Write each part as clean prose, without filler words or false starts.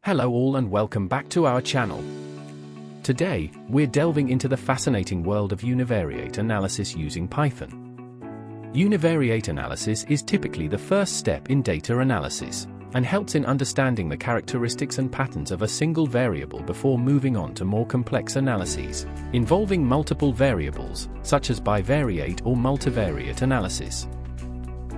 Hello all and welcome back to our channel. Today, we're delving into the fascinating world of univariate analysis using Python. Univariate analysis is typically the first step in data analysis, and helps in understanding the characteristics and patterns of a single variable before moving on to more complex analyses, involving multiple variables, such as bivariate or multivariate analysis.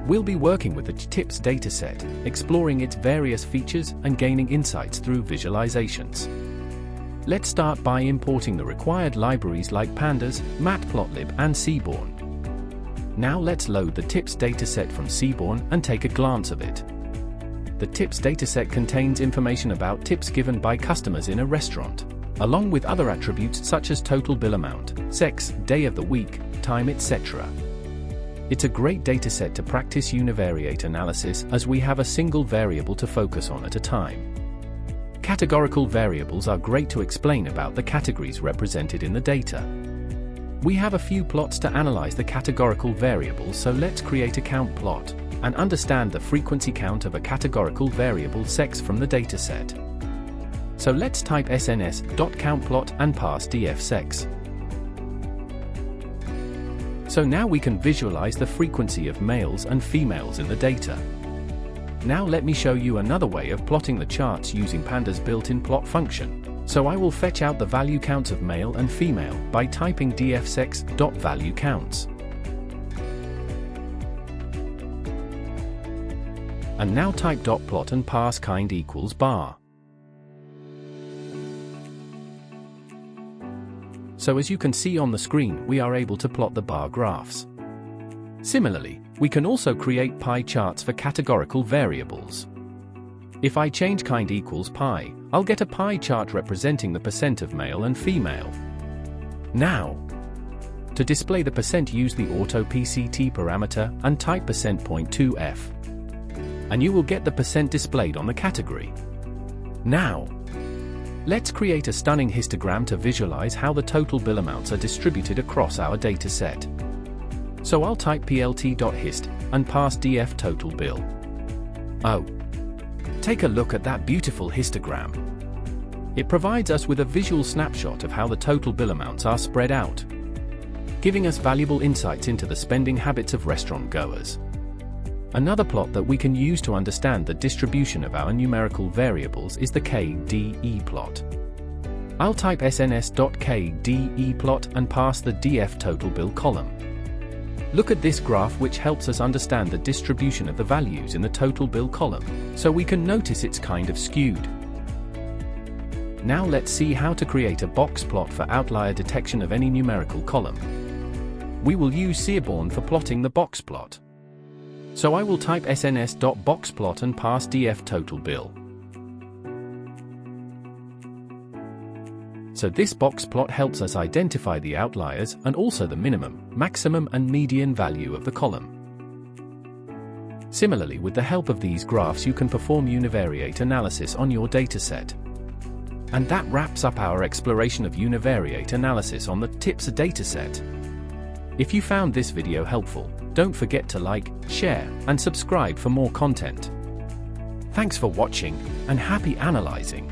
We'll be working with the TIPS dataset, exploring its various features and gaining insights through visualizations. Let's start by importing the required libraries like Pandas, matplotlib, and Seaborn. Now let's load the TIPS dataset from Seaborn and take a glance of it. The TIPS dataset contains information about tips given by customers in a restaurant, along with other attributes such as total bill amount, sex, day of the week, time, etc. It's a great dataset to practice univariate analysis as we have a single variable to focus on at a time. Categorical variables are great to explain about the categories represented in the data. We have a few plots to analyze the categorical variables, so let's create a count plot and understand the frequency count of a categorical variable sex from the dataset. So let's type sns.countplot and pass df_sex. So now we can visualize the frequency of males and females in the data. Now let me show you another way of plotting the charts using Pandas' built-in plot function. So I will fetch out the value counts of male and female by typing df_sex.valueCounts. And now type .plot and pass kind equals bar. So as you can see on the screen, we are able to plot the bar graphs. Similarly, we can also create pie charts for categorical variables. If I change kind equals pi, I'll get a pie chart representing the percent of male and female. Now, to display the percent, use the auto-pct parameter and type %.2f. And you will get the percent displayed on the category. Now, let's create a stunning histogram to visualize how the total bill amounts are distributed across our dataset. So I'll type plt.hist and pass df total bill. Oh, take a look at that beautiful histogram. It provides us with a visual snapshot of how the total bill amounts are spread out, giving us valuable insights into the spending habits of restaurant goers. Another plot that we can use to understand the distribution of our numerical variables is the KDE plot. I'll type sns.kdeplot and pass the df total bill column. Look at this graph, which helps us understand the distribution of the values in the total bill column, so we can notice it's kind of skewed. Now let's see how to create a box plot for outlier detection of any numerical column. We will use Seaborn for plotting the box plot. So I will type sns.boxplot and pass df total bill. So this box plot helps us identify the outliers and also the minimum, maximum and median value of the column. Similarly, with the help of these graphs, you can perform univariate analysis on your dataset. And that wraps up our exploration of univariate analysis on the TIPS dataset. If you found this video helpful, don't forget to like, share, and subscribe for more content. Thanks for watching, and happy analyzing!